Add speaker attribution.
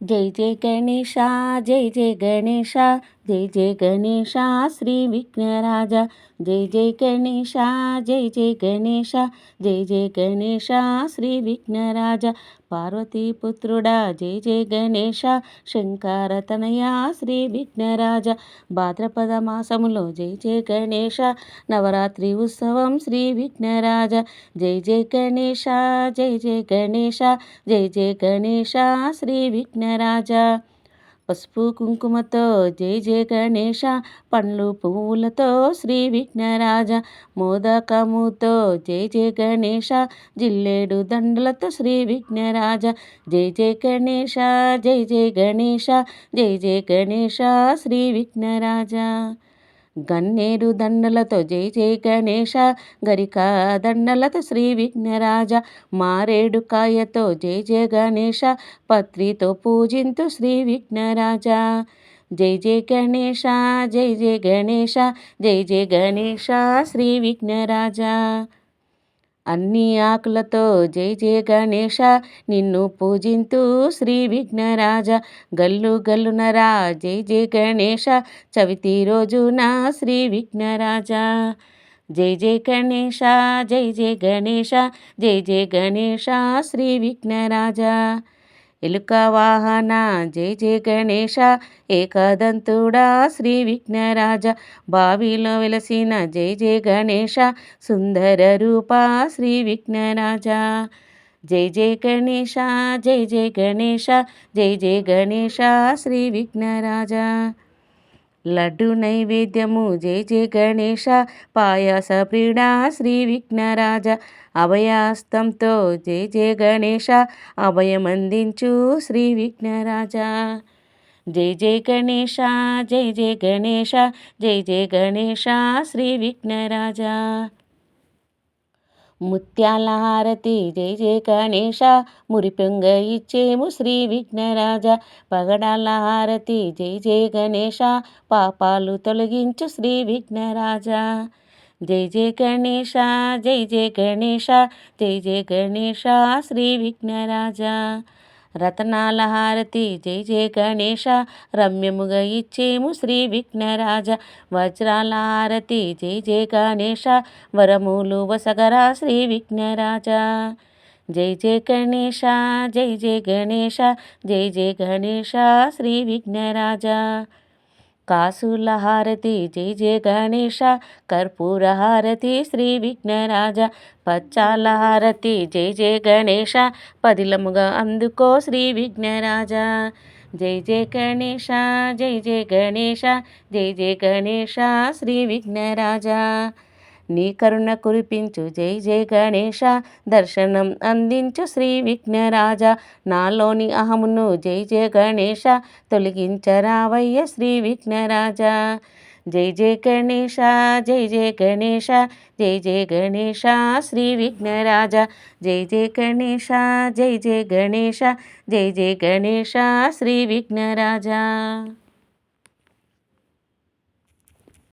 Speaker 1: జై జై గణేశ, జై జై గణేశ, జై జై గణేశ శ్రీ విఘ్నరాజ. జై జై గణేశ, జై జై గణేశ, జై జై గణేశ శ్రీ విఘ్నరాజ. పార్వతీపుత్రుడా జై జై గణేశ, శంకరతనయ శ్రీ విఘ్నరాజ. భాద్రపద మాసములో జై జై గణేశ, నవరాత్రి ఉత్సవం శ్రీ విఘ్నరాజ. జై జై గణేశ, జై జై గణేశ, జై జై గణేశ శ్రీ విఘ్నరాజ. పసుపు కుంకుమతో జై జై గణేశ, పండ్లు పువ్వులతో శ్రీ విఘ్నరాజ. మోదకముతో జై జై గణేశ, జిల్లేడు దండలతో శ్రీ విఘ్నరాజ. జై జై గణేశ, జై జై గణేశ, జై జై గణేశ శ్రీ విఘ్నరాజ. గన్నేరు దండలతో జై జై గణేశ, గరిక దండలతో శ్రీ విఘ్నరాజ. మారేడు కాయతో జై జై గణేశ, పత్రితో పూజింతు శ్రీ విఘ్నరాజ. జై జై గణేశ, జై జై గణేశ, జై జై గణేశ శ్రీ విఘ్నరాజ. అన్ని ఆకులతో జై జై గణేశ, నిన్ను పూజింతు శ్రీ విఘ్నరాజ. గల్లు గల్లునరా జై జై గణేశ, చవితి రోజున శ్రీ విఘ్నరాజ. జై జై గణేశ, జై జై గణేశ, జై జై గణేశ శ్రీ విఘ్నరాజ. ఎలుక వాహన జై జై గణేశ, ఏకదంతుడా శ్రీ విఘ్నరాజ. బావిలో వెలసిన జై జై గణేశ, సుందర రూప శ్రీ విఘ్నరాజ. జై జై గణేశ, జై జై గణేశ, జై జై గణేశ శ్రీ విఘ్నరాజ. లడ్డు నైవేద్యము జై జై గణేశ, పాయస ప్రియుడా శ్రీ విఘ్నరాజ. అభయాస్తంతో జై జై గణేశ, అభయమందించు శ్రీ విఘ్నరాజ. జై జై గణేశ, జై జై గణేశ, జై జై గణేశ శ్రీ విఘ్నరాజ. ముత్యాల హారతి జై జై గణేశ, మురిపెంగ ఇచ్చేము శ్రీ విఘ్నరాజ. పగడాల హారతి జై జై గణేశ, పాపాలు తొలగించు శ్రీ విఘ్నరాజ. జై జై గణేశ, జై జై గణేశ, జై జై గణేశ శ్రీ విఘ్నరాజ. రతనాల హారతి జై జై గణేశ, రమ్యముగా ఇచ్చేము శ్రీ విఘ్నరాజ. వజ్రాల హారతి జై జై గణేశ, వరములు వసగరా శ్రీ విఘ్నరాజ. జై జై గణేశ, జై జై గణేశ, జై జై గణేశ శ్రీ విఘ్నరాజ. కాసుల హారతి జై జై గణేశ, కర్పూర హారతి శ్రీ విఘ్నరాజ. పచ్చాల హారతి జై జై గణేశ, పదిలముగా అందుకో శ్రీ విఘ్నరాజ. జై జై గణేశ, జై జై గణేశ, జై జై గణేశ శ్రీ విఘ్నరాజ. నీ కరుణ కురిపించు జై జై గణేశ, దర్శనం అందించు శ్రీ విఘ్నరాజ. నాలోని అహమును జై జై గణేశ, తొలగించరావయ్య శ్రీ విఘ్నరాజ. జై జై గణేశ, జై జై గణేశ, జై జై గణేశ శ్రీ విఘ్నరాజ. జై జై గణేశ, జై జై గణేశ, జై జై గణేశ శ్రీ విఘ్నరాజ.